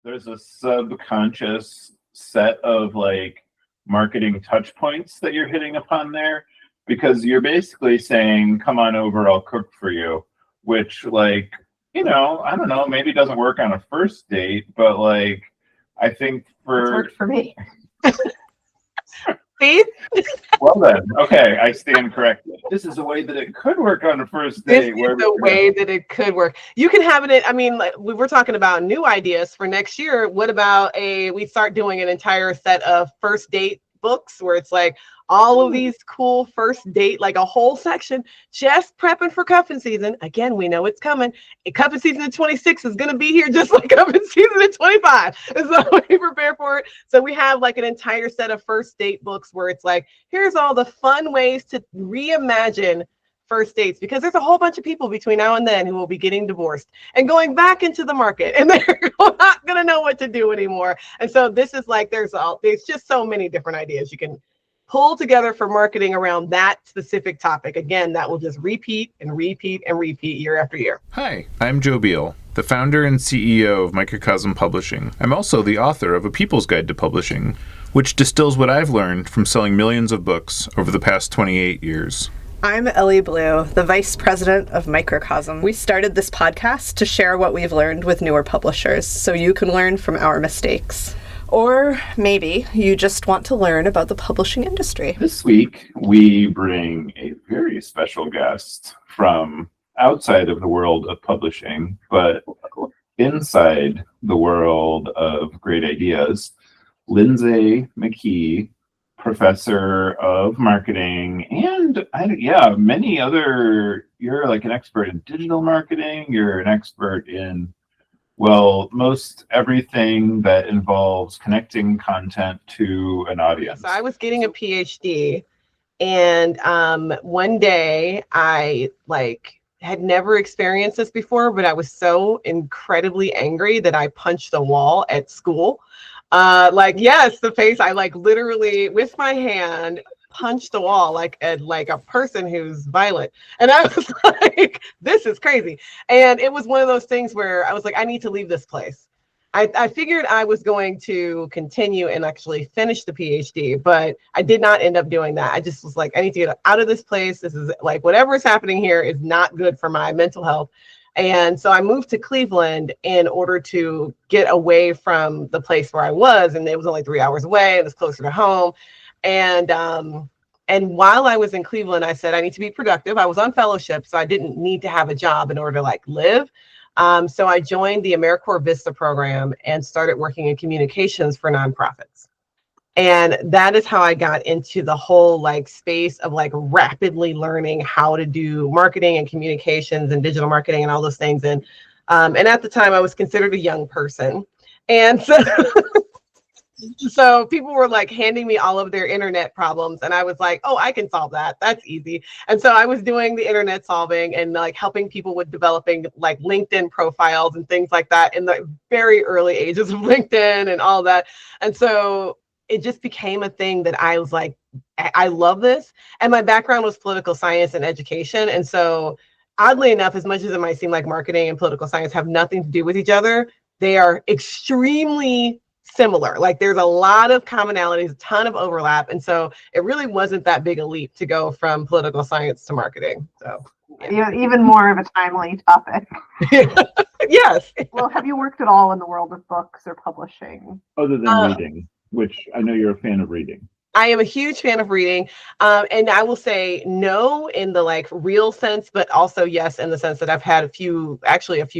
there's a subconscious set of like marketing touch points that you're hitting upon there, because you're basically saying, come on over, I'll cook for you, which, like, I don't know, maybe doesn't work on a first date, but like, I think It's worked for me. See? Well then, okay, I stand corrected. This is a way that it could work on a first date. This is the way that it could work. You can have it. I mean, like, we were talking about new ideas for next year. What about we start doing an entire set of first date books where it's like all of these cool first date, like a whole section, just prepping for cuffing season. Again, we know it's coming. Cuffing season in 26 is going to be here just like cuffing season in 25. And so we prepare for it. So we have like an entire set of first date books where it's like, here's all the fun ways to reimagine first dates, because there's a whole bunch of people between now and then who will be getting divorced and going back into the market, and they're not going to know what to do anymore. And so this is like, there's just so many different ideas you can pull together for marketing around that specific topic. Again, that will just repeat and repeat and repeat year after year. Hi, I'm Joe Beal, the founder and CEO of Microcosm Publishing. I'm also the author of A People's Guide to Publishing, which distills what I've learned from selling millions of books over the past 28 years. I'm Ellie Blue, the Vice President of Microcosm. We started this podcast to share what we've learned with newer publishers, so you can learn from our mistakes. Or maybe you just want to learn about the publishing industry. This week, we bring a very special guest from outside of the world of publishing, but inside the world of great ideas. Lindsay McKee, professor of marketing, and many other, you're like an expert in digital marketing, you're an expert in, well, most everything that involves connecting content to an audience. So I was getting a PhD, and one day I had never experienced this before, but I was so incredibly angry that I punched the wall at school. The face, I literally with my hand punched the wall like a person who's violent. And I was like, this is crazy. And it was one of those things where I was like, I need to leave this place. I figured I was going to continue and actually finish the PhD, but I did not end up doing that. I just was like, I need to get out of this place. This is like, whatever is happening here is not good for my mental health. And so I moved to Cleveland in order to get away from the place where I was. And it was only 3 hours away. It was closer to home. And while I was in Cleveland, I said, I need to be productive. I was on fellowship, so I didn't need to have a job in order to live. So I joined the AmeriCorps Vista program and started working in communications for nonprofits. And that is how I got into the whole space of rapidly learning how to do marketing and communications and digital marketing and all those things. And at the time I was considered a young person. And so people were handing me all of their internet problems. And I was like, oh, I can solve that. That's easy. And so I was doing the internet solving and helping people with developing LinkedIn profiles and things like that in the very early ages of LinkedIn and all that. And so it just became a thing that I was like, I love this. And my background was political science and education. And so oddly enough, as much as it might seem like marketing and political science have nothing to do with each other, they are extremely similar. There's a lot of commonalities, a ton of overlap. And so it really wasn't that big a leap to go from political science to marketing. So yeah, even more of a timely topic. Yes. Well, have you worked at all in the world of books or publishing? Other than reading, which I know you're a fan of reading. I am a huge fan of reading. And I will say no in the real sense, but also yes in the sense that I've had a few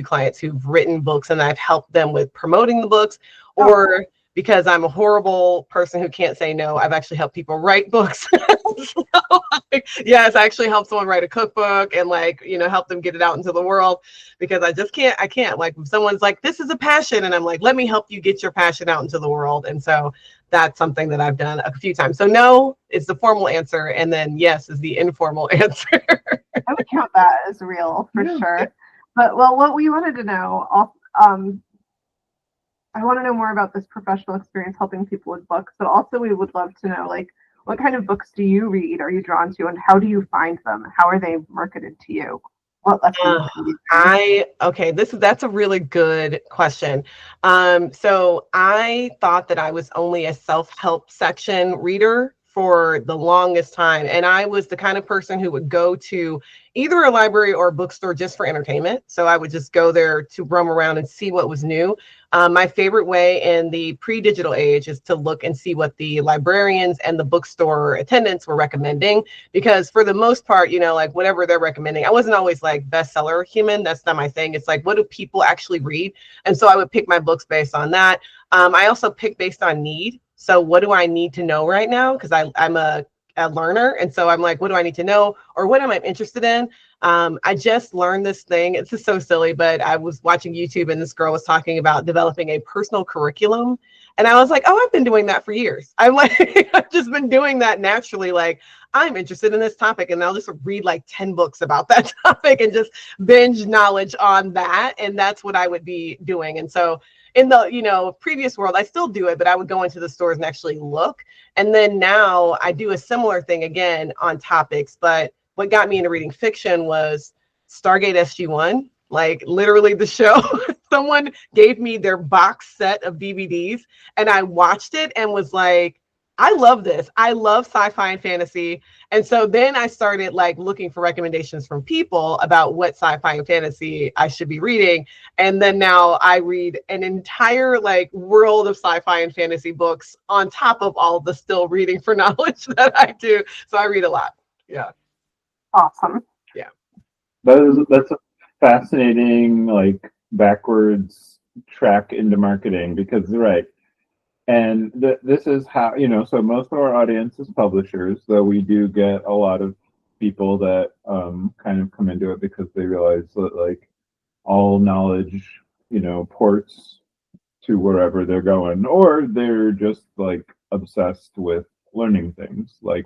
clients who've written books and I've helped them with promoting the books, or because I'm a horrible person who can't say no, I've actually helped people write books. Yes, I actually helped someone write a cookbook and help them get it out into the world, because I can't, if someone's like, this is a passion. And I'm like, let me help you get your passion out into the world. And so that's something that I've done a few times. So no is the formal answer. And then yes is the informal answer. I would count that as real for sure. But what we wanted to know, I want to know more about this professional experience helping people with books, but also we would love to know, what kind of books do you read? Are you drawn to, and how do you find them? How are they marketed to you? What lessons did you learn? That's a really good question. So I thought that I was only a self-help section reader for the longest time. And I was the kind of person who would go to either a library or a bookstore just for entertainment. So I would just go there to roam around and see what was new. My favorite way in the pre-digital age is to look and see what the librarians and the bookstore attendants were recommending, because for the most part, like whatever they're recommending, I wasn't always like bestseller human. That's not my thing. It's like, what do people actually read? And so I would pick my books based on that. I also pick based on need. So what do I need to know right now? Because I'm a learner. And so I'm like, what do I need to know? Or what am I interested in? I just learned this thing. It's just so silly, but I was watching YouTube and this girl was talking about developing a personal curriculum. And I was like, oh, I've been doing that for years. I'm like, I've just been doing that naturally. Like, I'm interested in this topic and I'll just read like 10 books about that topic and just binge knowledge on that. And that's what I would be doing. And so in the previous world, I still do it, but I would go into the stores and actually look. And then now I do a similar thing again on topics. But what got me into reading fiction was Stargate SG-1, like literally the show. Someone gave me their box set of DVDs and I watched it and was like, I love this. I love sci-fi and fantasy. And so then I started like looking for recommendations from people about what sci-fi and fantasy I should be reading. And then now I read an entire like world of sci-fi and fantasy books on top of all the still reading for knowledge that I do. So I read a lot. Yeah. Awesome. Yeah. That's a fascinating, like, backwards track into marketing, because you're right. And this is how, so most of our audience is publishers, though we do get a lot of people that kind of come into it because they realize that, like, all knowledge, ports to wherever they're going, or they're just, like, obsessed with learning things, like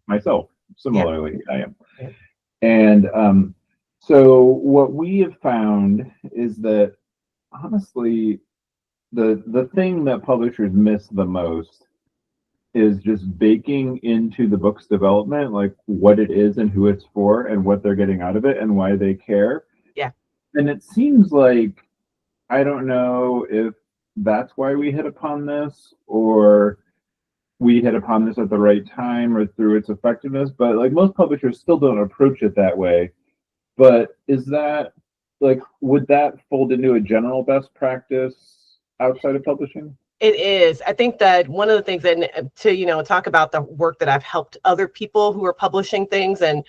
myself. Similarly, I am. Yeah. And so what we have found is that, honestly, the thing that publishers miss the most is just baking into the book's development, like what it is and who it's for and what they're getting out of it and why they care. Yeah. And it seems like, I don't know if that's why we hit upon this, or we hit upon this at the right time or through its effectiveness, but like most publishers still don't approach it that way. But is that, like, would that fold into a general best practice outside of publishing? It is. I think that one of the things, and to, talk about the work that I've helped other people who are publishing things. And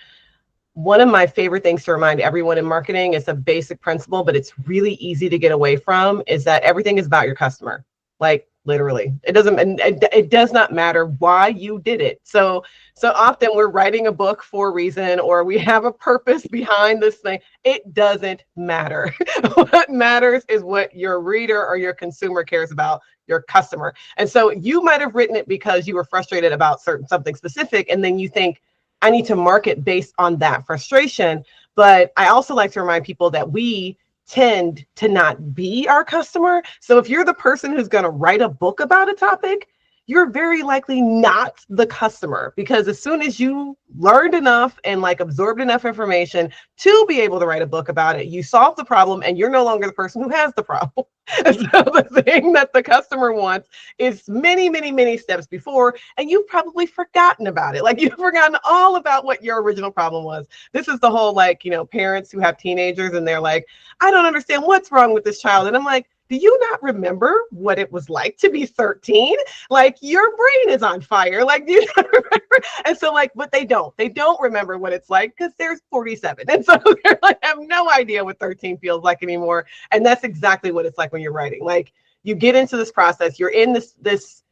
one of my favorite things to remind everyone in marketing is a basic principle, but it's really easy to get away from, is that everything is about your customer. Like, literally, it does not matter why you did it. So often we're writing a book for a reason, or we have a purpose behind this thing. It doesn't matter. What matters is what your reader or your consumer cares about, your customer. And so you might have written it because you were frustrated about something specific, and then you think, I need to market based on that frustration. But I also like to remind people that we tend to not be our customer. So if you're the person who's going to write a book about a topic, you're very likely not the customer, because as soon as you learned enough and like absorbed enough information to be able to write a book about it, you solve the problem and you're no longer the person who has the problem. And so the thing that the customer wants is many, many, many steps before, and you've probably forgotten about it. Like, you've forgotten all about what your original problem was. This is the whole, like, parents who have teenagers and they're like, I don't understand what's wrong with this child. And I'm like, do you not remember what it was like to be 13? Like, your brain is on fire. Like, do you not remember? And so, like, but they don't remember what it's like because they're 47. And so they're like, have no idea what 13 feels like anymore. And that's exactly what it's like when you're writing. Like, you get into this process, you're in this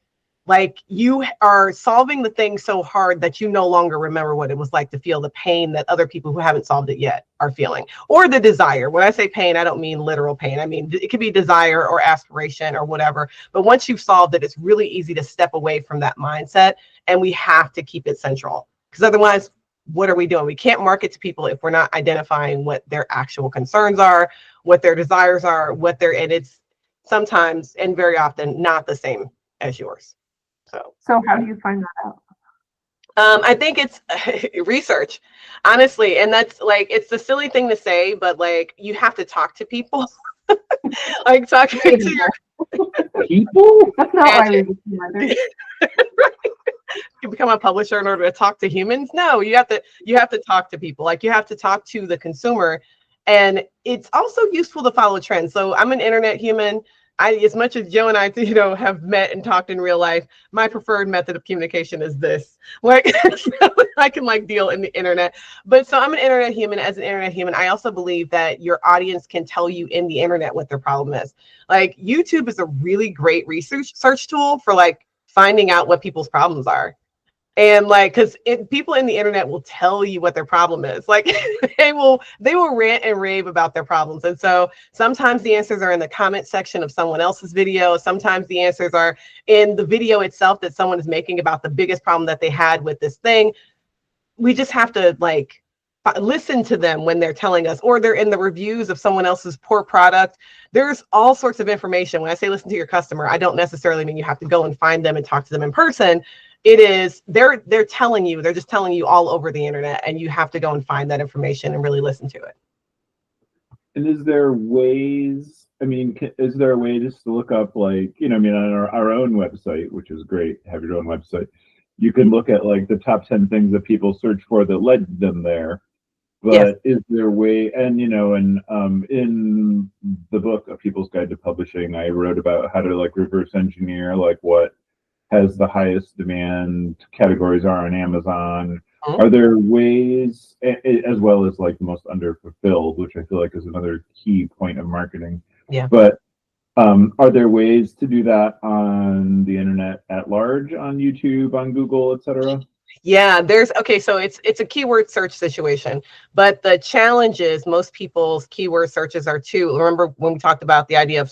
like, you are solving the thing so hard that you no longer remember what it was like to feel the pain that other people who haven't solved it yet are feeling, or the desire. When I say pain, I don't mean literal pain. I mean, it could be desire or aspiration or whatever. But once you've solved it, it's really easy to step away from that mindset. And we have to keep it central, because otherwise, what are we doing? We can't market to people if we're not identifying what their actual concerns are, what their desires are, and it's sometimes and very often not the same as yours. So how do you find that I think it's research, honestly. And that's like, it's a silly thing to say, but like, you have to talk to people. Like talking to your People? That's not why we magic. became writers. You become a publisher in order to talk to humans. No, you have to talk to people. Like you have to talk to the consumer. And it's also useful to follow trends. So I'm an internet human. As much as Joe and I, have met and talked in real life, my preferred method of communication is this. Like I can like deal in the internet. But so I'm an internet human. As an internet human, I also believe that your audience can tell you in the internet what their problem is. Like YouTube is a really great research search tool for like finding out what people's problems are. And like, because people in the internet will tell you what their problem is. Like they will rant and rave about their problems. And so sometimes the answers are in the comment section of someone else's video. Sometimes the answers are in the video itself that someone is making about the biggest problem that they had with this thing. We just have to like listen to them when they're telling us, or they're in the reviews of someone else's poor product. There's all sorts of information. When I say listen to your customer, I don't necessarily mean you have to go and find them and talk to them in person. It is they're telling you, they're just telling you all over the internet, and you have to go and find that information and really listen to it. And is there ways, I mean, is there a way just to look up like, on our own website, which is great, have your own website, you can look at like the top 10 things that people search for that led them there. But Yes. Is there a way, and in the book, A People's Guide to Publishing, I wrote about how to like reverse engineer like what has the highest demand categories are on Amazon. Mhm. Are there ways, as well as like the most underfulfilled, which I feel like is another key point of marketing. Yeah. But are there ways to do that on the internet at large, on YouTube, on Google, etc.? Yeah, so it's a keyword search situation, but the challenge is most people's keyword searches are too. Remember when we talked about the idea of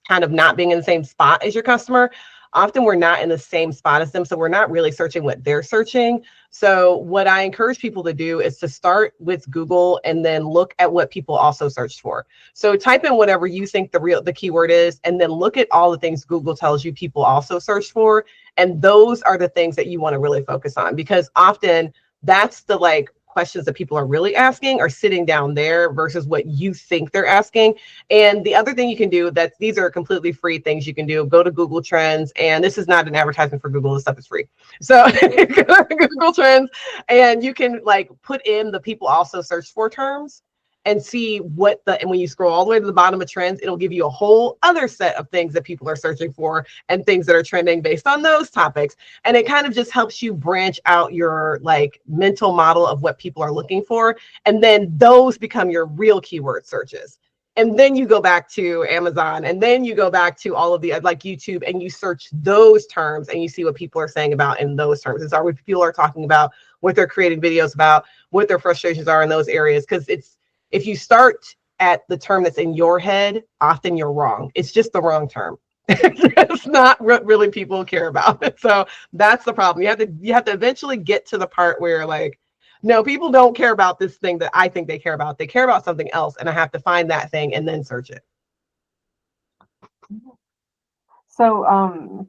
kind of not being in the same spot as your customer? Often we're not in the same spot as them, so we're not really searching what they're searching. So what I encourage people to do is to start with Google and then look at what people also searched for. So type in whatever you think the keyword is, and then look at all the things Google tells you people also search for. And those are the things that you want to really focus on, because often that's the like questions that people are really asking are sitting down there versus what you think they're asking. And the other thing you can do, that these are completely free things you can do, go to Google Trends, and this is not an advertisement for Google, this stuff is free. So go to Google Trends and you can like put in the people also search for terms and see and when you scroll all the way to the bottom of trends, it'll give you a whole other set of things that people are searching for and things that are trending based on those topics. And it kind of just helps you branch out your like mental model of what people are looking for. And then those become your real keyword searches. And then you go back to Amazon, and then you go back to all of the like YouTube, and you search those terms and you see what people are saying about in those terms. It's what people are talking about, what they're creating videos about, what their frustrations are in those areas. Because if you start at the term that's in your head, often you're wrong. It's just the wrong term. It's not what really people care about. So that's the problem. You have to eventually get to the part where like, no, people don't care about this thing that I think they care about. They care about something else, and I have to find that thing and then search it. So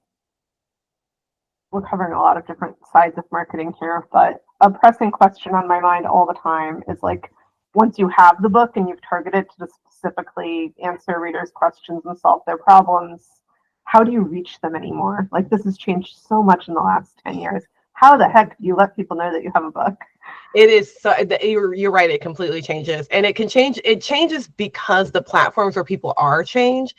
we're covering a lot of different sides of marketing here, but a pressing question on my mind all the time is like, once you have the book and you've targeted to specifically answer readers' questions and solve their problems, how do you reach them anymore? Like, this has changed so much in the last 10 years. How the heck do you let people know that you have a book? It is so, you're right. It completely changes, and it can change. It changes because the platforms where people are change.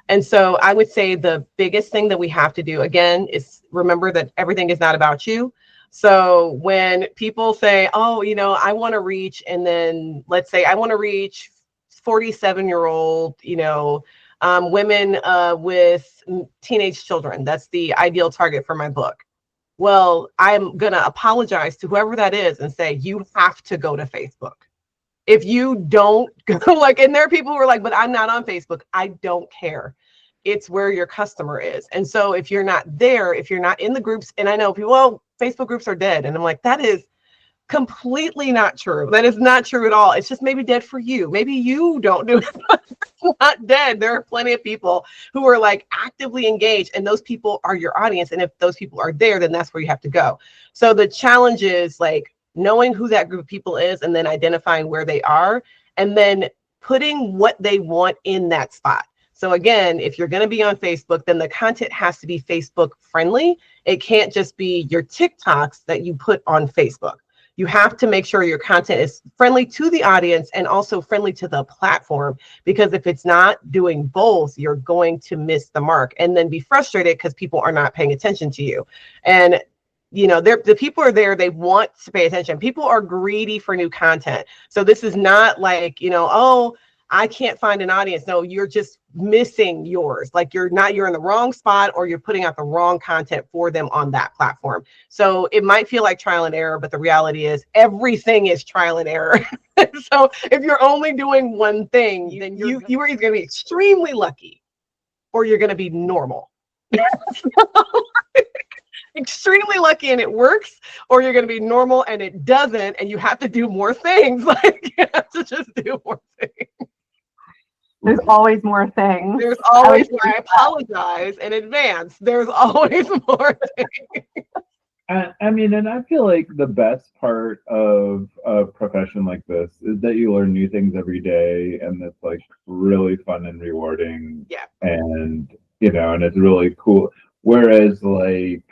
And so I would say the biggest thing that we have to do again is remember that everything is not about you. So when people say, oh, I want to reach, and then let's say I want to reach 47-year-old, women with teenage children. That's the ideal target for my book. Well, I'm going to apologize to whoever that is and say, you have to go to Facebook. If you don't go, and there are people who are like, but I'm not on Facebook. I don't care. It's where your customer is. And so if you're not there, if you're not in the groups, and I know people, well, Facebook groups are dead. And I'm like, that is Completely not true. That is not true at all. It's just maybe dead for you. Maybe you don't do it. It's not dead. There are plenty of people who are like actively engaged, and those people are your audience. And if those people are there, then that's where you have to go. So the challenge is like knowing who that group of people is and then identifying where they are and then putting what they want in that spot. So again, if you're going to be on Facebook, then the content has to be Facebook friendly. It can't just be your TikToks that you put on Facebook. You have to make sure your content is friendly to the audience and also friendly to the platform, because if it's not doing both, you're going to miss the mark and then be frustrated because people are not paying attention to you. And you know, the people are there, they want to pay attention. People are greedy for new content. So this is not like, you know, oh, I can't find an audience. No, you're just missing yours. Like you're in the wrong spot, or you're putting out the wrong content for them on that platform. So it might feel like trial and error, but the reality is everything is trial and error. So if you're only doing one thing, then you are either going to be extremely lucky or you're going to be normal. Extremely lucky and it works, or you're going to be normal and it doesn't, and you have to do more things. Like you have to just do more things. There's always more things. There's always, I apologize in advance. There's always more things. I mean, and I feel like the best part of a profession like this is that you learn new things every day, and it's like really fun and rewarding. Yeah. And, you know, and it's really cool. Whereas like,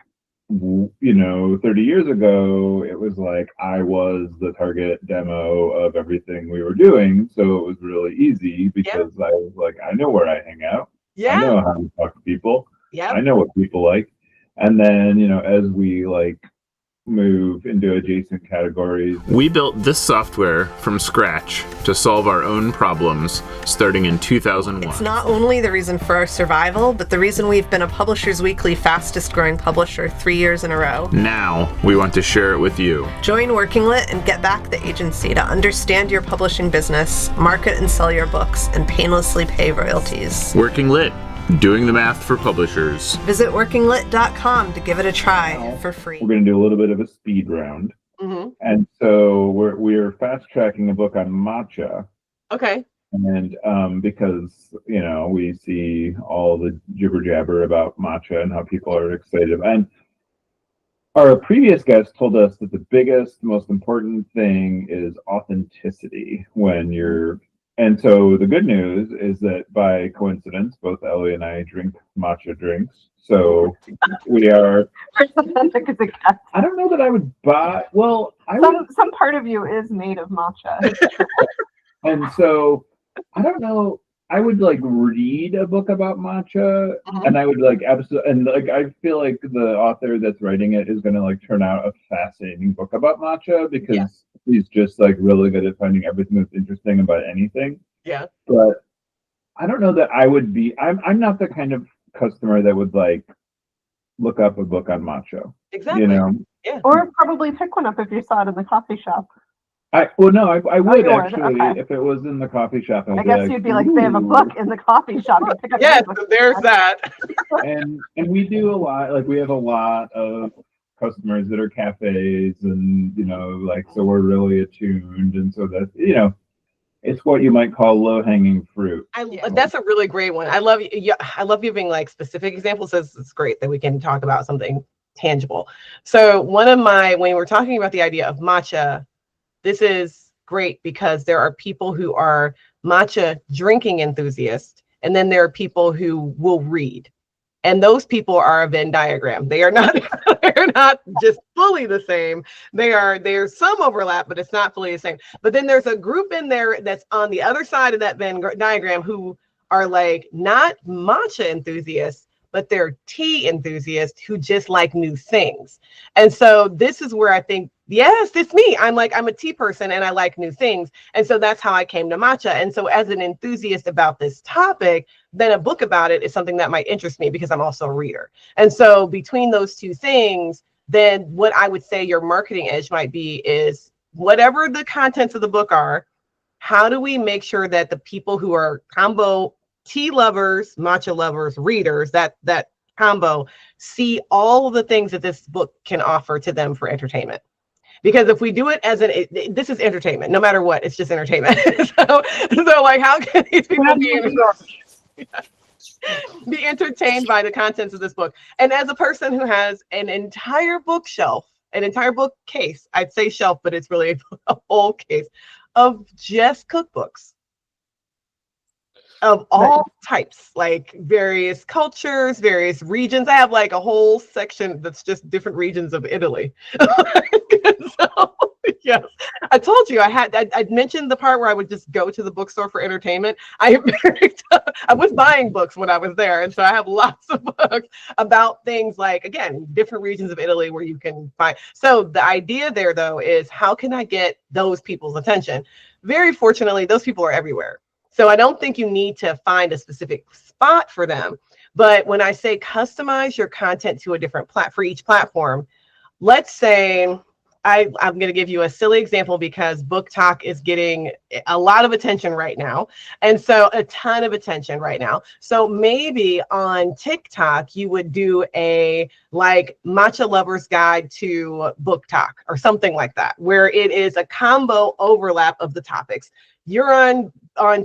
you know, 30 years ago, it was like I was the target demo of everything we were doing. So it was really easy because I was like, I know where I hang out. Yeah. I know how to talk to people. Yeah. I know what people like. And then, you know, as we like move into adjacent categories. We built this software from scratch to solve our own problems starting in 2001. It's not only the reason for our survival, but the reason we've been a Publishers Weekly fastest growing publisher 3 years in a row. Now we want to share it with you. Join Working Lit and get back the agency to understand your publishing business, market and sell your books, and painlessly pay royalties. Working Lit, doing the math for publishers. Visit workinglit.com to give it a try for free. We're going to do a little bit of a speed round. Mm-hmm. And so we're fast tracking a book on matcha. Okay. And because, you know, we see all the jibber jabber about matcha and how people are excited. And our previous guest told us that the biggest, most important thing is authenticity when you're. And so the good news is that by coincidence, both Ellie and I drink matcha drinks. So we are. I don't know that I would buy. Well, some part of you is made of matcha. And so I don't know. I would like read a book about matcha, and I would like absolutely, and like I feel like the author that's writing it is going to like turn out a fascinating book about matcha because he's just like really good at finding everything that's interesting about anything. Yeah. But I don't know that I would be. I'm not the kind of customer that would like look up a book on matcha. Exactly. You know. Yeah. Or probably pick one up if you saw it in the coffee shop. I would you would, actually okay. If it was in the coffee shop. I guess you'd be like, they have a book in the coffee shop. You pick up Yes, the book. there's that. and we do a lot. Like we have a lot of customers that are cafes, and you know, like so we're really attuned, and so that you know, it's what you might call low hanging fruit. That's a really great one. I love giving like specific examples. It's great that we can talk about something tangible. So when we're talking about the idea of matcha, this is great because there are people who are matcha drinking enthusiasts, and then there are people who will read. And those people are a Venn diagram. They are not they're not just fully the same. There's some overlap, but it's not fully the same. But then there's a group in there that's on the other side of that Venn diagram who are like not matcha enthusiasts, but they're tea enthusiasts who just like new things. And so this is where I think, yes, it's me. I'm a tea person and I like new things. And so that's how I came to matcha. And so as an enthusiast about this topic, then a book about it is something that might interest me because I'm also a reader. And so between those two things, then what I would say your marketing edge might be is whatever the contents of the book are, how do we make sure that the people who are combo tea lovers, matcha lovers, readers, that combo, see all of the things that this book can offer to them for entertainment. Because if we do it as this is entertainment, no matter what, it's just entertainment. so like, how can these people be entertained by the contents of this book? And as a person who has an entire bookshelf, an entire bookcase, I'd say shelf, but it's really a whole case of just cookbooks of all types, like various cultures, various regions. I have like a whole section that's just different regions of Italy. So, yes, I told you I mentioned the part where I would just go to the bookstore for entertainment. I was buying books when I was there, and so I have lots of books about things like, again, different regions of Italy where you can find. So the idea there, though, is how can I get those people's attention? Very fortunately, those people are everywhere. So I don't think you need to find a specific spot for them. But when I say customize your content to a different for each platform, let's say I'm going to give you a silly example because Book Talk is getting a lot of attention right now. And so a ton of attention right now. So maybe on TikTok, you would do a like Matcha Lover's Guide to Book Talk or something like that, where it is a combo overlap of the topics. You're on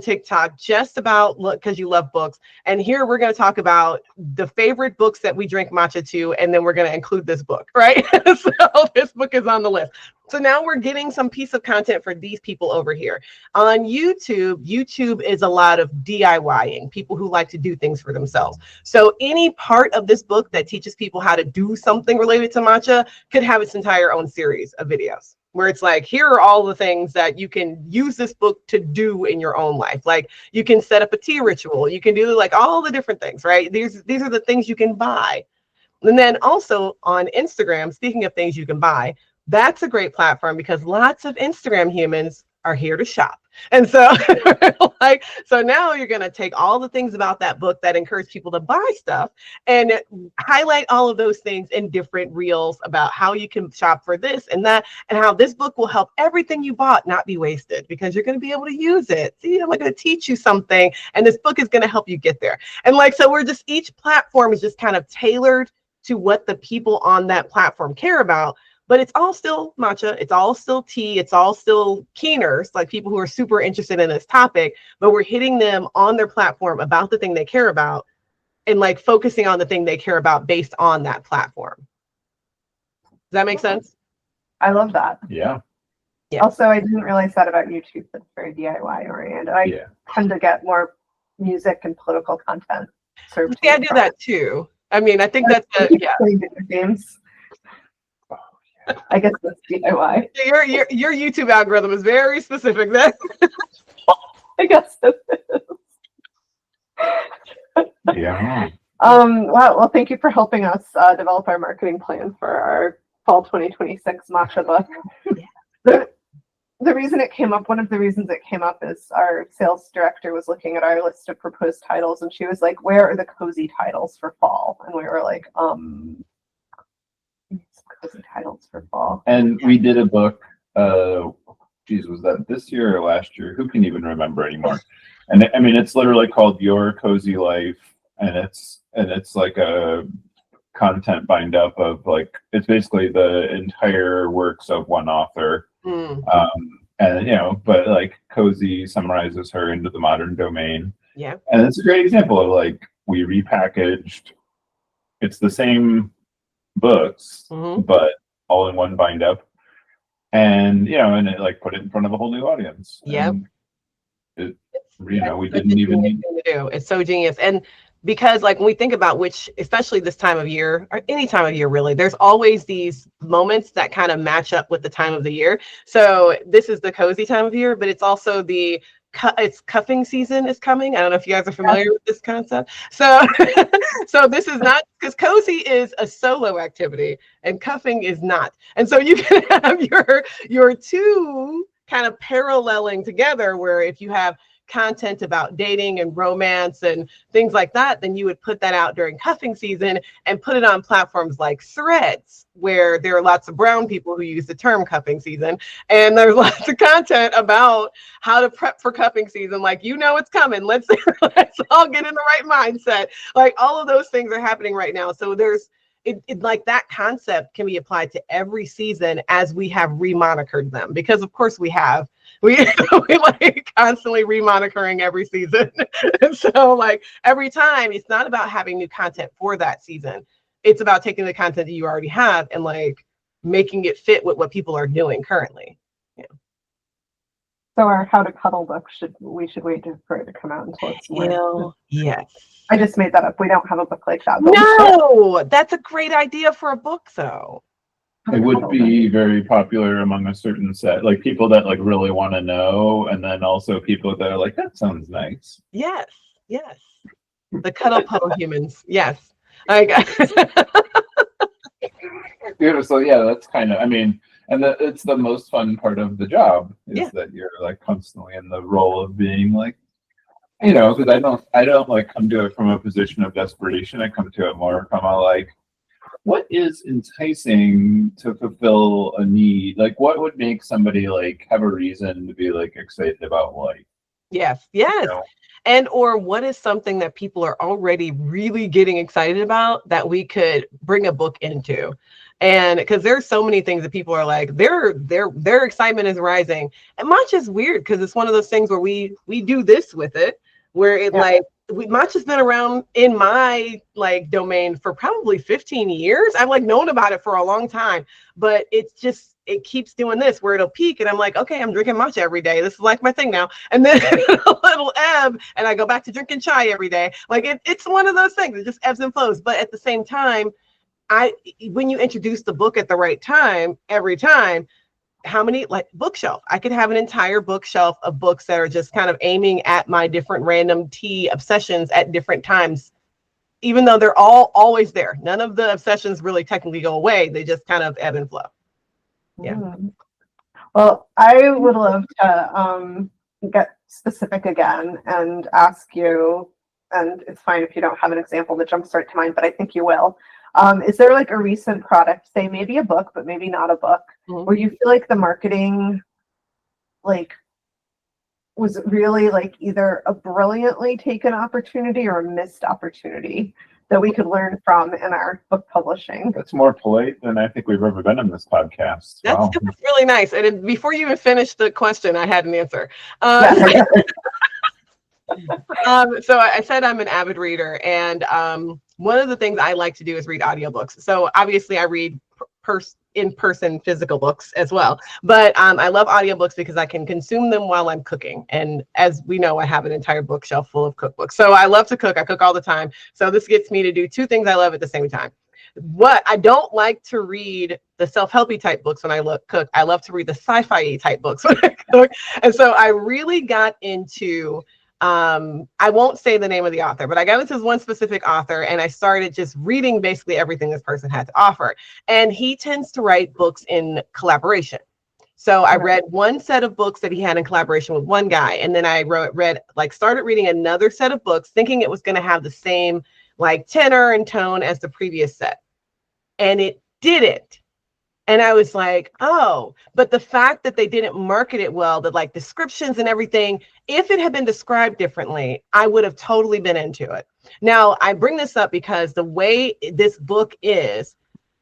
TikTok just about because you love books. And here we're going to talk about the favorite books that we drink matcha to. And then we're going to include this book, right? So this book is on the list. So now we're getting some piece of content for these people over here. On YouTube is a lot of DIYing, people who like to do things for themselves. So any part of this book that teaches people how to do something related to matcha could have its entire own series of videos, where it's like, here are all the things that you can use this book to do in your own life. Like you can set up a tea ritual. You can do like all the different things, right? These are the things you can buy. And then also on Instagram, speaking of things you can buy, that's a great platform because lots of Instagram humans are here to shop. And so like, so now you're going to take all the things about that book that encourage people to buy stuff and highlight all of those things in different reels about how you can shop for this and that, and how this book will help everything you bought not be wasted because you're going to be able to use it. See, I'm going to teach you something and this book is going to help you get there. And like, so we're just, each platform is just kind of tailored to what the people on that platform care about. But it's all still matcha, it's all still tea, it's all still keeners, like people who are super interested in this topic, but we're hitting them on their platform about the thing they care about and like focusing on the thing they care about based on that platform. Does that make sense? I love that. Yeah. Yeah. Also, I didn't realize that about YouTube. That's very DIY oriented. I tend to get more music and political content. Yeah, I do that too. I mean, I think that's video games. I guess that's DIY. Your YouTube algorithm is very specific then. I guess it is. Yeah. Wow. Well, thank you for helping us develop our marketing plan for our fall 2026 matcha book. The reason it came up, one of the reasons it came up is our sales director was looking at our list of proposed titles and she was like, where are the cozy titles for fall? And we were like, cozy titles for fall. And we did a book, was that this year or last year? Who can even remember anymore? And I mean, it's literally called Your Cozy Life, and it's like a content bind up of like, it's basically the entire works of one author. And but like cozy summarizes her into the modern domain. Yeah. And it's a great example of like, we repackaged, it's the same books, but all in one bind up, and and it like put it in front of a whole new audience. Yeah. We didn't even need to do. It's so genius. And because like when we think about which, especially this time of year or any time of year, really, there's always these moments that kind of match up with the time of the year. So this is the cozy time of year, but it's also it's cuffing season is coming. I don't know if you guys are familiar with this concept. So, so this is not, because cozy is a solo activity and cuffing is not. And so you can have your two kind of paralleling together, where if you have content about dating and romance and things like that, then you would put that out during cuffing season and put it on platforms like Threads, where there are lots of brown people who use the term cuffing season. And there's lots of content about how to prep for cuffing season. Like, it's coming. Let's all get in the right mindset. Like all of those things are happening right now. So it like that concept can be applied to every season as we have remonikered them, because of course we like constantly remonikering every season. And so like every time, it's not about having new content for that season. It's about taking the content that you already have and like making it fit with what people are doing currently. Yeah. So our How to Cuddle book, we should wait for it to come out until it's more. Yes. I just made that up. We don't have a book like that. But No, that's a great idea for a book though. It would be very popular among a certain set, like people that like really want to know, and then also people that are like, that sounds nice. Yes. The cuddle puddle humans. Yes. I got Yeah, so yeah, that's kind of, I mean, and it's the most fun part of the job is that you're like constantly in the role of being like, you know, because I don't like come to it from a position of desperation. I come to it more from a like, what is enticing to fulfill a need? Like, what would make somebody like have a reason to be like excited about life? Yes. You know? And or what is something that people are already really getting excited about that we could bring a book into? And because there's so many things that people are like, their excitement is rising. And matcha's weird because it's one of those things where we do this with it, where it like matcha's been around in my like domain for probably 15 years. I've like known about it for a long time, but it's just it keeps doing this where it'll peak and I'm like, okay, I'm drinking matcha every day. This is like my thing now. And then it'll ebb and I go back to drinking chai every day. Like it's one of those things. It just ebbs and flows. But at the same time, when you introduce the book at the right time, every time, how many like bookshelf? I could have an entire bookshelf of books that are just kind of aiming at my different random tea obsessions at different times, even though they're all always there. None of the obsessions really technically go away. They just kind of ebb and flow. Yeah. Well, I would love to get specific again and ask you, and it's fine if you don't have an example that jumpstart to mind, but I think you will. Is there like a recent product, say maybe a book, but maybe not a book, where you feel like the marketing like was really like either a brilliantly taken opportunity or a missed opportunity that we could learn from in our book publishing? That's more polite than I think we've ever been in this podcast. That's really nice. And before you even finished the question, I had an answer. So I said I'm an avid reader, and one of the things I like to do is read audiobooks. So obviously I read in-person physical books as well, but I love audiobooks because I can consume them while I'm cooking. And as we know, I have an entire bookshelf full of cookbooks. So I love to cook. I cook all the time. So this gets me to do two things I love at the same time. What I don't like to read the self-helpy type books when I cook. I love to read the sci-fi type books when I cook. And so I really got into I won't say the name of the author, but I got into this one specific author and I started just reading basically everything this person had to offer. And he tends to write books in collaboration. So I read one set of books that he had in collaboration with one guy. And then I started reading another set of books thinking it was going to have the same like tenor and tone as the previous set. And it didn't. And I was like, oh, but the fact that they didn't market it well, that like descriptions and everything, if it had been described differently, I would have totally been into it. Now, I bring this up because the way this book is,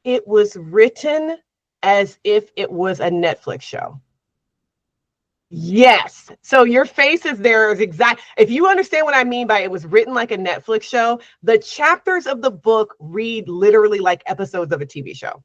it was written as if it was a Netflix show. Yes. So your face is there is exact. If you understand what I mean by it was written like a Netflix show, the chapters of the book read literally like episodes of a TV show.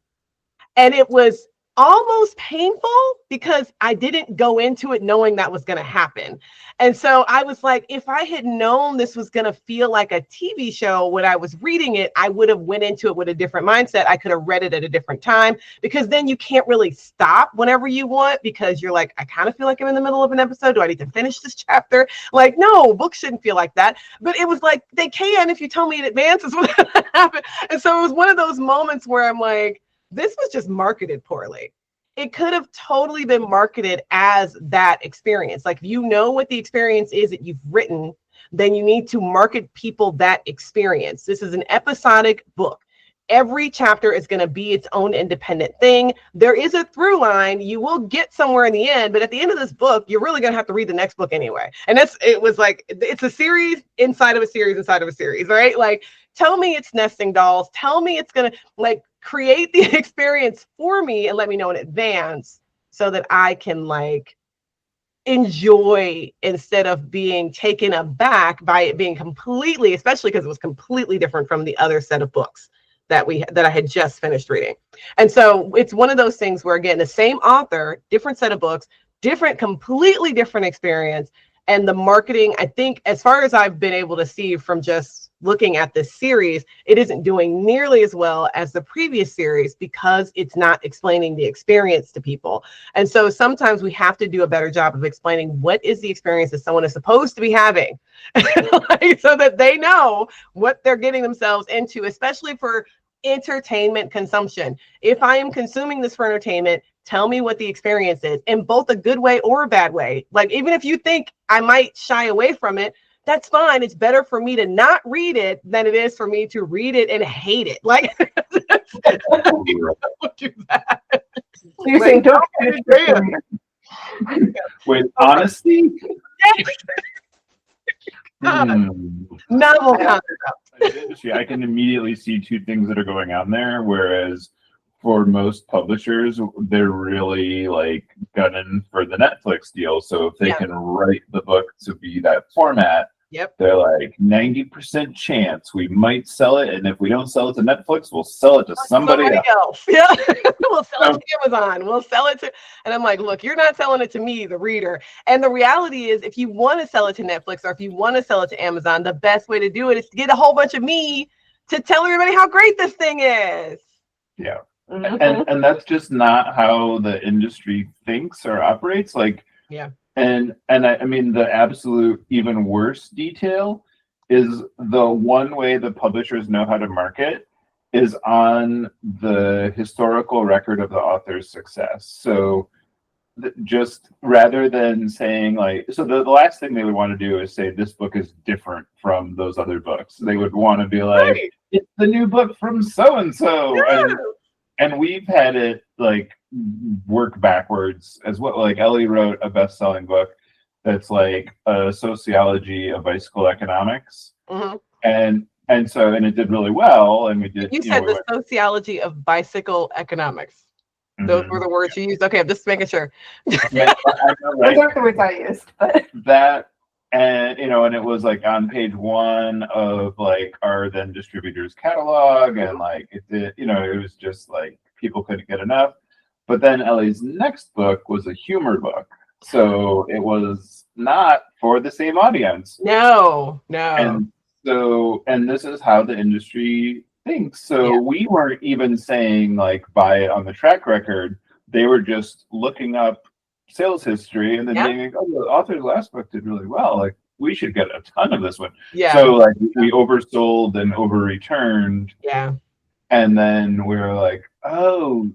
And it was almost painful because I didn't go into it knowing that was going to happen. And so I was like, if I had known this was going to feel like a TV show when I was reading it, I would have went into it with a different mindset. I could have read it at a different time, because then you can't really stop whenever you want, because you're like, I kind of feel like I'm in the middle of an episode. Do I need to finish this chapter? Like, no, books shouldn't feel like that. But it was like, they can if you tell me in advance is what's going to happen. And so it was one of those moments where I'm like, this was just marketed poorly. It could have totally been marketed as that experience. Like, if you know what the experience is that you've written, then you need to market people that experience. This is an episodic book. Every chapter is going to be its own independent thing. There is a through line. You will get somewhere in the end, but at the end of this book, you're really going to have to read the next book anyway. And it was like, it's a series inside of a series inside of a series, right? Like, tell me it's nesting dolls. Tell me it's going to like create the experience for me and let me know in advance so that I can like enjoy instead of being taken aback by it being completely, especially because it was completely different from the other set of books that I had just finished reading. And so it's one of those things where, again, the same author, different set of books, completely different experience. And the marketing, I think, as far as I've been able to see from just looking at this series, it isn't doing nearly as well as the previous series because it's not explaining the experience to people. And so sometimes we have to do a better job of explaining what is the experience that someone is supposed to be having so that they know what they're getting themselves into, especially for entertainment consumption. If I am consuming this for entertainment, tell me what the experience is in both a good way or a bad way. Like, even if you think I might shy away from it, that's fine. It's better for me to not read it than it is for me to read it and hate it. Like, don't do that. You're saying don't finish the reader. With honesty, Novel concept. I can immediately see two things that are going on there. Whereas for most publishers, they're really like gunning for the Netflix deal. So if they can write the book to be that format, they're like 90% chance we might sell it, and if we don't sell it to Netflix, we'll sell it to somebody else. Yeah, we'll sell it to Amazon. We'll sell it to, and I'm like, look, you're not selling it to me, the reader. And the reality is, if you want to sell it to Netflix or if you want to sell it to Amazon, the best way to do it is to get a whole bunch of me to tell everybody how great this thing is. Yeah. And that's just not how the industry thinks or operates. Like, and I mean, the absolute even worse detail is the one way the publishers know how to market is on the historical record of the author's success. So just rather than saying like, so the last thing they would want to do is say this book is different from those other books. They would want to be like, it's the new book from so-and-so. And we've had it like work backwards as well. Like Ellie wrote a best-selling book that's like a sociology of bicycle economics, and so it did really well. And we did. You said the sociology of bicycle economics. Those were the words you used. Okay, I'm just making sure. Those aren't the words I used, but that. And and it was like on page 1 of like our then distributor's catalog, and like it did, it was just like people couldn't get enough. But then Ellie's next book was a humor book, so it was not for the same audience. No. And this is how the industry thinks. So we weren't even saying like buy it on the track record. They were just looking up sales history and then being like, oh, the author's last book did really well, like we should get a ton of this one. So like we oversold and over returned, and then we were like, oh,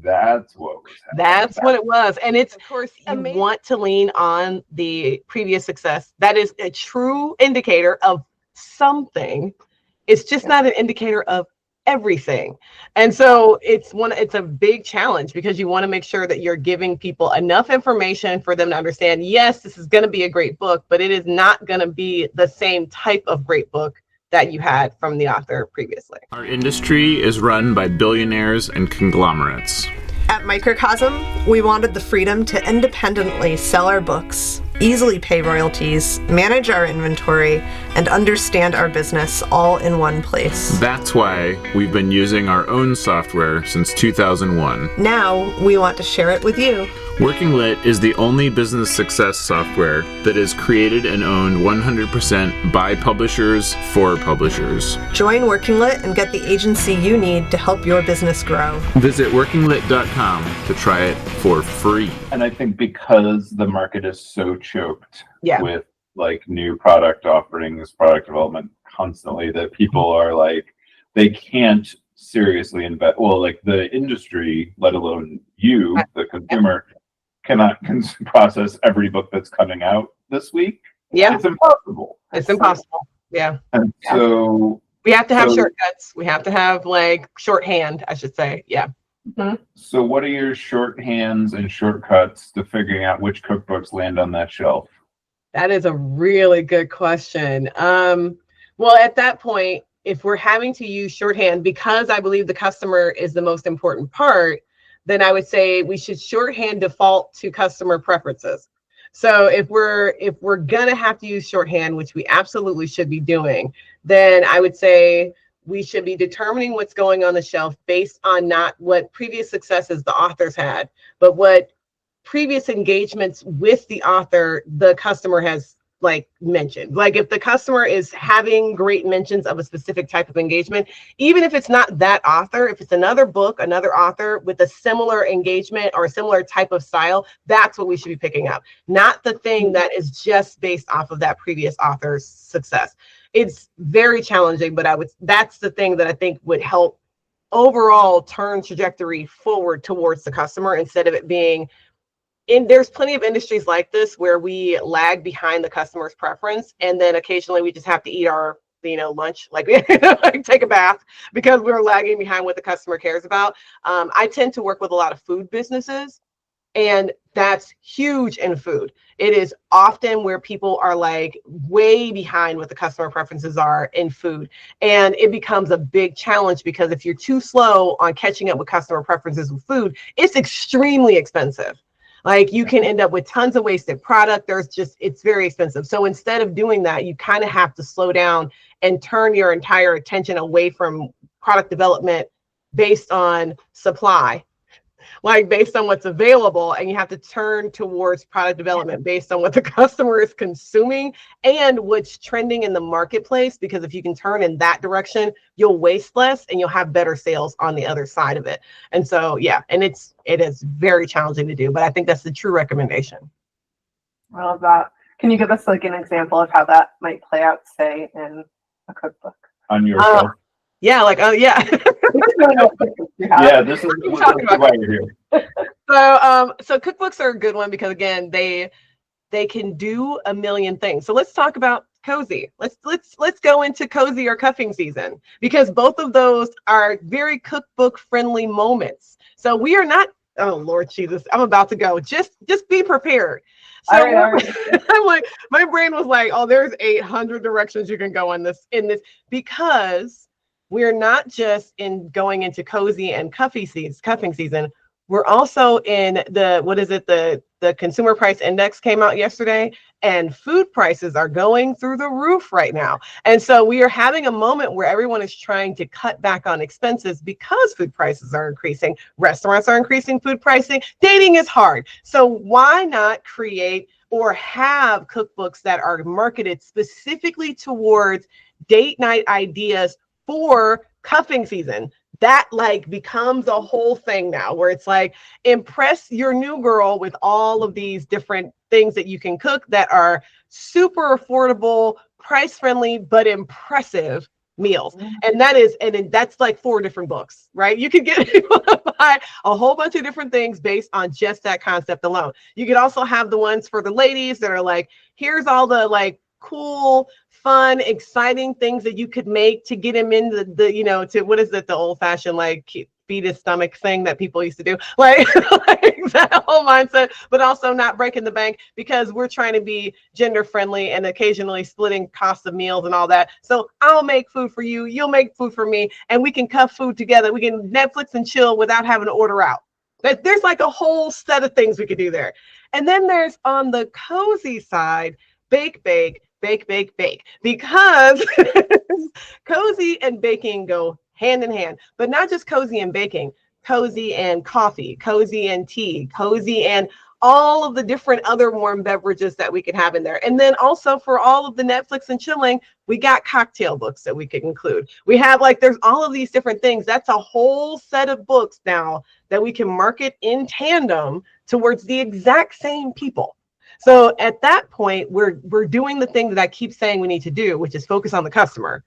that's what was happening. That's what it was. And it's, of course, you want to lean on the previous success. That is a true indicator of something. It's just not an indicator of everything. And so it's a big challenge because you want to make sure that you're giving people enough information for them to understand, yes, this is going to be a great book, but it is not going to be the same type of great book that you had from the author previously. Our industry is run by billionaires and conglomerates. At Microcosm, we wanted the freedom to independently sell our books, easily pay royalties, manage our inventory, and understand our business all in one place. That's why we've been using our own software since 2001. Now, we want to share it with you. Working Lit is the only business success software that is created and owned 100% by publishers for publishers. Join Working Lit and get the agency you need to help your business grow. Visit workinglit.com to try it for free. And I think because the market is so choked with like new product offerings, product development constantly, that people are like, they can't seriously invest. Well, like the industry, let alone you, the consumer, cannot process every book that's coming out this week. It's impossible. It's impossible. And so we have to have shortcuts. We have to have like shorthand, I should say. So what are your shorthands and shortcuts to figuring out which cookbooks land on that shelf? That is a really good question. Well, at that point, if we're having to use shorthand, because I believe the customer is the most important part, then I would say we should shorthand default to customer preferences. So if we're gonna have to use shorthand, which we absolutely should be doing, then I would say we should be determining what's going on the shelf based on not what previous successes the authors had, but what previous engagements with the author the customer has like mentioned. Like if the customer is having great mentions of a specific type of engagement, even if it's not that author, if it's another book, another author with a similar engagement or a similar type of style, that's what we should be picking up, not the thing that is just based off of that previous author's success. It's very challenging, but that's the thing that I think would help overall turn trajectory forward towards the customer, instead of it being there's plenty of industries like this where we lag behind the customer's preference, and then occasionally we just have to eat our lunch, like take a bath, because we're lagging behind what the customer cares about. I tend to work with a lot of food businesses, and that's huge in food. It is often where people are like way behind what the customer preferences are in food, and it becomes a big challenge, because if you're too slow on catching up with customer preferences with food, it's extremely expensive. Like you can end up with tons of wasted product. It's very expensive. So instead of doing that, you kind of have to slow down and turn your entire attention away from product development based on supply, like based on what's available. And you have to turn towards product development based on what the customer is consuming and what's trending in the marketplace. Because if you can turn in that direction, you'll waste less and you'll have better sales on the other side of it. And so, yeah, and it is very challenging to do, but I think that's the true recommendation. I love that. Can you give us like an example of how that might play out, say, in a cookbook? On your shelf. Yeah, like, oh yeah. Yeah, this is why you're here. So cookbooks are a good one, because again, they can do a million things. So let's talk about cozy. Let's go into cozy or cuffing season, because both of those are very cookbook friendly moments. So we are not, oh Lord Jesus, I'm about to go. Just be prepared. So all right. I'm like, my brain was like, oh, there's 800 directions you can go in this, because we're not just going into cozy and cuffing season. We're also in the consumer price index came out yesterday, and food prices are going through the roof right now. And so we are having a moment where everyone is trying to cut back on expenses because food prices are increasing. Restaurants are increasing food pricing. Dating is hard. So why not create or have cookbooks that are marketed specifically towards date night ideas for cuffing season? That like becomes a whole thing now, where it's like, impress your new girl with all of these different things that you can cook that are super affordable, price friendly, but impressive meals. And that's like 4 different books, right? You could get people to buy a whole bunch of different things based on just that concept alone. You could also have the ones for the ladies that are like, here's all the like cool, fun, exciting things that you could make to get him into to what is it, the old fashioned like beat his stomach thing that people used to do, like that whole mindset, but also not breaking the bank, because we're trying to be gender friendly and occasionally splitting costs of meals and all that. So I'll make food for you, you'll make food for me, and we can cuff food together. We can Netflix and chill without having to order out. There's like a whole set of things we could do there. And then there's on the cozy side, bake, because cozy and baking go hand in hand, but not just cozy and baking, cozy and coffee, cozy and tea, cozy and all of the different other warm beverages that we could have in there. And then also for all of the Netflix and chilling, we got cocktail books that we could include. We have there's all of these different things. That's a whole set of books now that we can market in tandem towards the exact same people. So at that point, we're doing the thing that I keep saying we need to do, which is focus on the customer.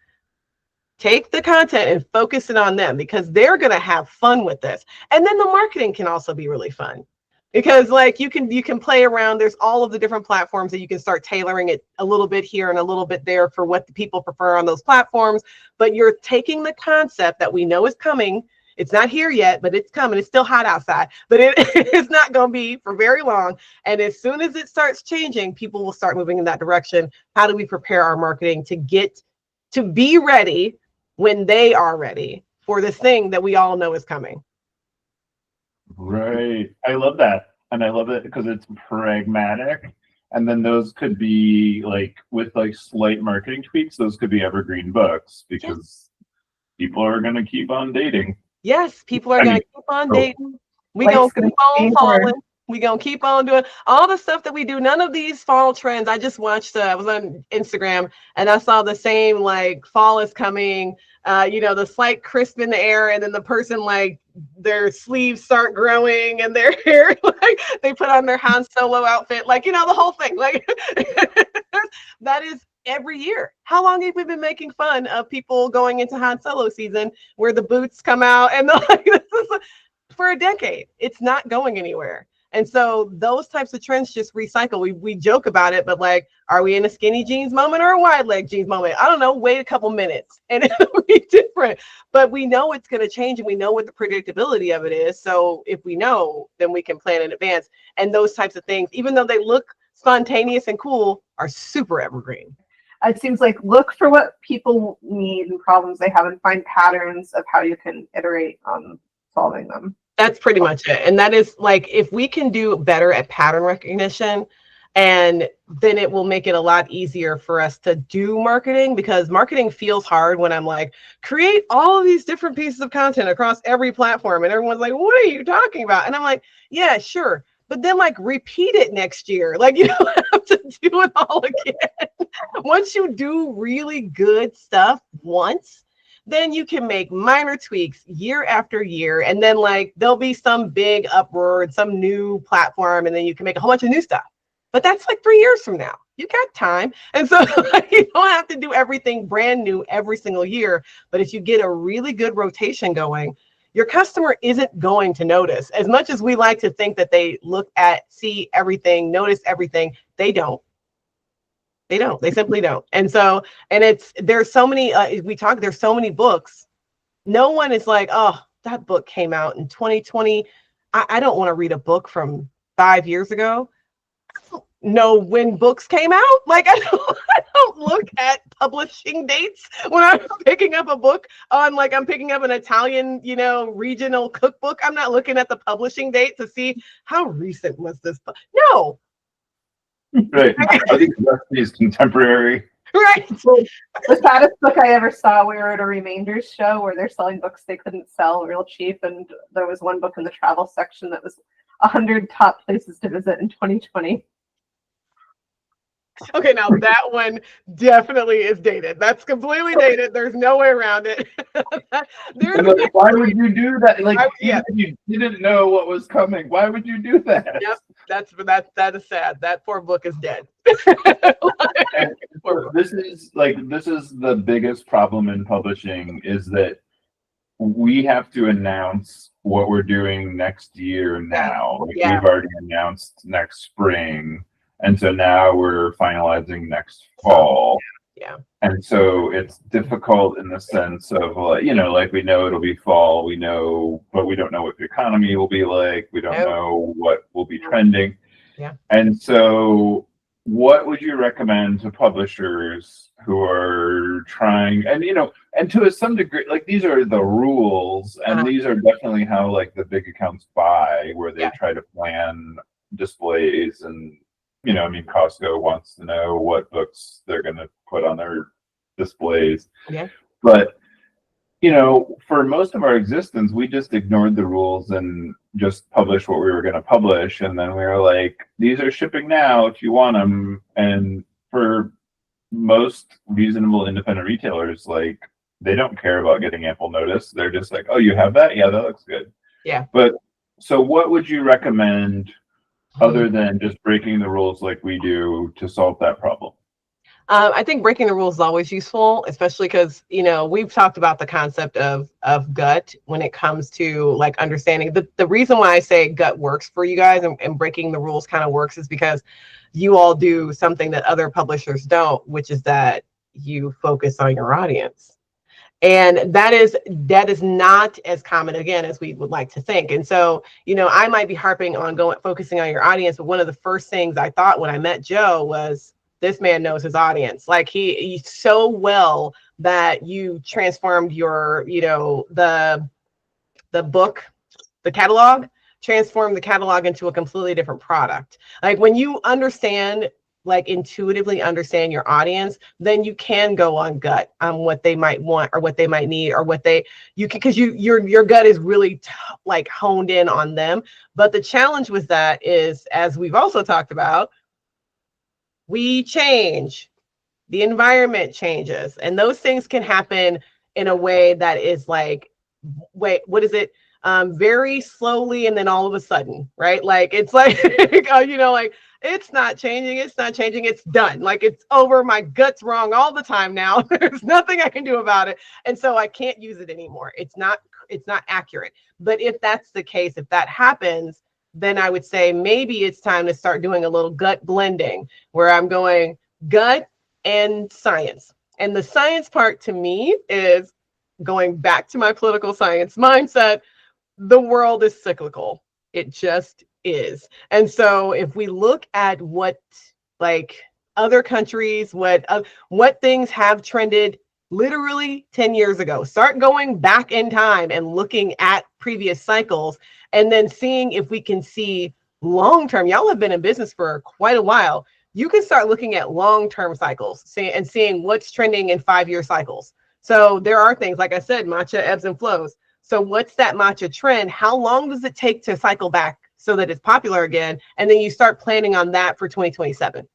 Take the content and focus it on them, because they're going to have fun with this. And then the marketing can also be really fun, because you can play around. There's all of the different platforms that you can start tailoring it a little bit here and a little bit there for what the people prefer on those platforms. But you're taking the concept that we know is coming. It's not here yet, but it's coming. It's still hot outside, but it's not going to be for very long. And as soon as it starts changing, people will start moving in that direction. How do we prepare our marketing to be ready when they are ready for this thing that we all know is coming. Right. I love that. And I love it because it's pragmatic. And then those could be like with like slight marketing tweaks, those could be evergreen books because people are going to keep on dating. Yes, people are going to keep on dating. We Life's gonna keep on falling. We gonna keep on doing all the stuff that we do. None of these fall trends. I just watched. I was on Instagram and I saw the same like fall is coming. The slight crisp in the air, and then the person like their sleeves start growing and their hair like they put on their Han Solo outfit. Like the whole thing. Like that is every year. How long have we been making fun of people going into Han Solo season where the boots come out and like this is for a decade? It's not going anywhere. And so those types of trends just recycle. We joke about it, but like, are we in a skinny jeans moment or a wide leg jeans moment? I don't know. Wait a couple minutes and it'll be different. But we know it's going to change and we know what the predictability of it is. So if we know, then we can plan in advance. And those types of things, even though they look spontaneous and cool, are super evergreen. It seems like look for what people need and problems they have and find patterns of how you can iterate on solving them. That's pretty much it. And that is like, if we can do better at pattern recognition, and then it will make it a lot easier for us to do marketing, because marketing feels hard when I'm like, create all of these different pieces of content across every platform. And everyone's like, what are you talking about? And I'm like, yeah, sure. But then like repeat it next year. Like, you don't have to do it all again. Once you do really good stuff once, then you can make minor tweaks year after year. And then like, there'll be some big uproar and some new platform. And then you can make a whole bunch of new stuff. But that's like 3 years from now. You got time. And so like, you don't have to do everything brand new every single year. But if you get a really good rotation going, your customer isn't going to notice. As much as we like to think that they look at, see everything, notice everything, they don't. They don't. They simply don't. And so, and there's so many, there's so many books. No one is like, oh, that book came out in 2020. I don't want to read a book from 5 years ago. I don't know when books came out. Like, I don't look at publishing dates when I'm picking up a book on, like, I'm picking up an Italian, regional cookbook. I'm not looking at the publishing date to see how recent was this book. No. Right. I think Dusty's contemporary. Right. The saddest book I ever saw, we were at a Remainders show where they're selling books they couldn't sell real cheap. And there was one book in the travel section that was 100 top places to visit in 2020. Okay, now that one definitely is dated. That's completely dated. There's no way around it. Why would you do that? Like, Yeah. you didn't know what was coming. Why would you do that? Yep, that is sad. That poor book is dead. This is the biggest problem in publishing is that we have to announce what we're doing next year now. Like, Yeah. we've already announced next spring. And so now we're finalizing next fall. Yeah. And so it's difficult in the sense of, like, we know it'll be fall, but we don't know what the economy will be like. We don't know what will be trending. Yeah. And so what would you recommend to publishers who are trying, and to some degree, like, these are the rules, and these are definitely how, like, the big accounts buy, where they try to plan displays and, Costco wants to know what books they're going to put on their displays. Yeah. But, for most of our existence, we just ignored the rules and just published what we were going to publish. And then we were like, these are shipping now if you want them. And for most reasonable independent retailers, like, they don't care about getting ample notice. They're just like, oh, you have that? Yeah, that looks good. Yeah. But so what would you recommend other than just breaking the rules like we do to solve that problem? I think breaking the rules is always useful, especially because, we've talked about the concept of gut when it comes to, like, understanding. The reason why I say gut works for you guys and breaking the rules kind of works is because you all do something that other publishers don't, which is that you focus on your audience. And that is not as common, again, as we would like to think. And so, I might be harping on focusing on your audience, but one of the first things I thought when I met Joe was, this man knows his audience. Like, he so well that you transformed your, the book, the catalog, transform the catalog into a completely different product. Like when you understand, like intuitively understand your audience, then you can go on gut on what they might want or what they might need or what you can, because your gut is really like honed in on them. But the challenge with that is, as we've also talked about, we change, the environment changes, and those things can happen in a way that is like, wait, what is it? Very slowly, and then all of a sudden, right? Like it's like, like it's not changing, it's done. Like it's over. My gut's wrong all the time now. There's nothing I can do about it. And so I can't use it anymore. It's not accurate. But if that's the case, if that happens, then I would say maybe it's time to start doing a little gut blending where I'm going gut and science. And the science part to me is going back to my political science mindset. The world is cyclical. It just is. And so if we look at what like other countries, what things have trended literally 10 years ago, start going back in time and looking at previous cycles and then seeing if we can see long-term. Y'all have been in business for quite a while. You can start looking at long-term cycles and seeing what's trending in 5-year cycles. So there are things, like I said, matcha ebbs and flows. So what's that matcha trend? How long does it take to cycle back so that it's popular again? And then you start planning on that for 2027.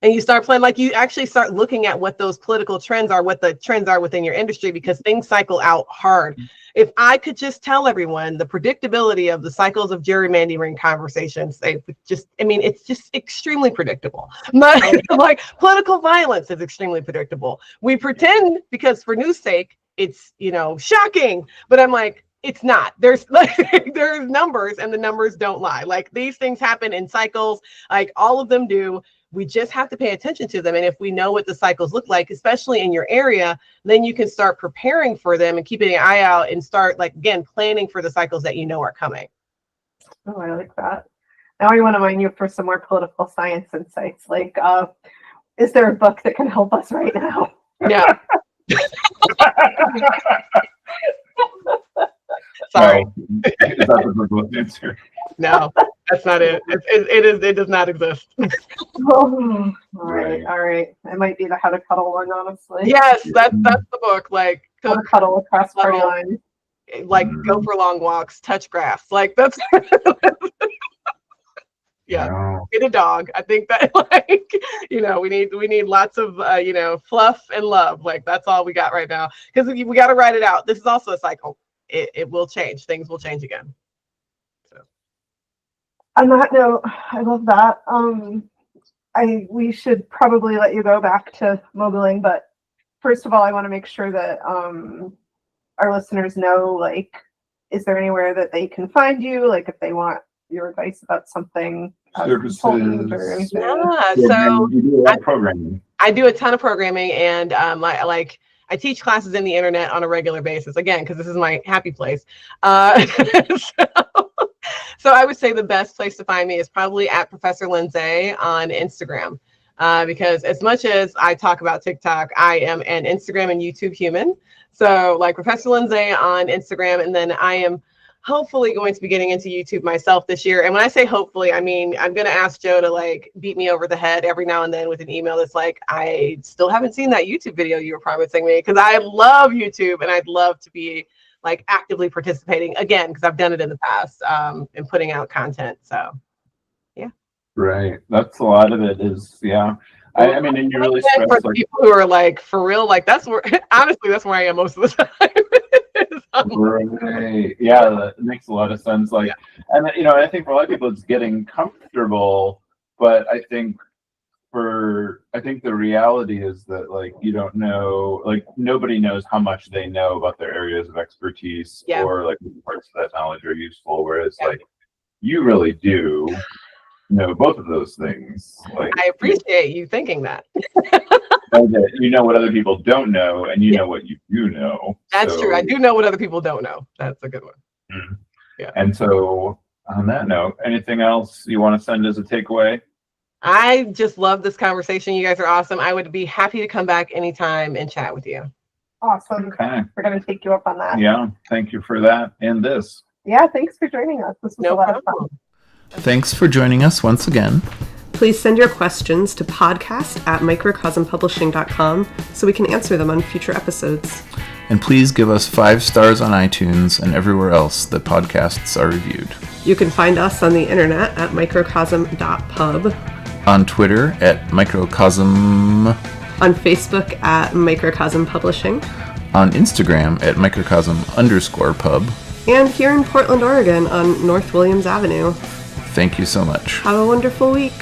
And you start planning, like you actually start looking at what those political trends are, what the trends are within your industry, because things cycle out hard. If I could just tell everyone the predictability of the cycles of gerrymandering conversations, it's just extremely predictable. Like political violence is extremely predictable. We pretend because for news sake, it's, shocking, but I'm like, it's not. There's numbers, and the numbers don't lie. Like these things happen in cycles, like all of them do. We just have to pay attention to them. And if we know what the cycles look like, especially in your area, then you can start preparing for them and keeping an eye out and start, like, again, planning for the cycles that are coming. Oh, I like that. Now I want to mine you for some more political science insights. Like, is there a book that can help us right now? Yeah. Sorry. Is that the book answer? No, that's not it. It does not exist. Oh, all right. It might be the How to Cuddle one, honestly. Yes, that's the book. Like How to Cuddle Across Party Lines. Like go for long walks, touch grass. Like that's yeah. No. Get a dog. I think that we need lots of fluff and love. Like that's all we got right now, because we got to write it out. This is also a cycle. It will change. Things will change again. On that note, I love that. We should probably let you go back to mobiling, but first of all, I want to make sure that our listeners know, like, is there anywhere that they can find you? Like, if they want your advice about something, Services. or anything. Yeah. So you do a lot of programming. I do a ton of programming, and I teach classes in the internet on a regular basis, again, because this is my happy place. So I would say the best place to find me is probably at Professor Lindsay on Instagram, because as much as I talk about TikTok, I am an Instagram and YouTube human. So like Professor Lindsay on Instagram, and then I am hopefully going to be getting into YouTube myself this year. And when I say hopefully, I mean, I'm going to ask Joe to like beat me over the head every now and then with an email that's like, I still haven't seen that YouTube video you were promising me, because I love YouTube and I'd love to be like actively participating again, because I've done it in the past, and putting out content. So yeah. Right. That's a lot of it is, yeah. I mean, and you really for stress like, people who are like, for real, like that's where, honestly, that's where I am most of the time. right. Yeah, that makes a lot of sense. Like, and I think for a lot of people it's getting comfortable, but I think the reality is that like you don't know, like nobody knows how much they know about their areas of expertise, or like parts of that knowledge are useful, whereas like you really do know both of those things. Like, I appreciate you thinking that. You know what other people don't know, and you know what you do know. That's true. I do know what other people don't know. That's a good one. Yeah. And so on that note, anything else you want to send as a takeaway? I just love this conversation. You guys are awesome. I would be happy to come back anytime and chat with you. Awesome. Okay. We're going to take you up on that. Yeah. Thank you for that. And this. Yeah, thanks for joining us. This was No a lot of problem. fun. Thanks for joining us once again. Please send your questions to podcast@microcosmpublishing.com so we can answer them on future episodes. And please give us 5 stars on iTunes and everywhere else that podcasts are reviewed. You can find us on the internet at microcosm.pub, On Twitter at Microcosm, on Facebook at Microcosm Publishing, on Instagram at Microcosm_pub. and here in Portland, Oregon on North Williams Avenue. Thank you so much. Have a wonderful week.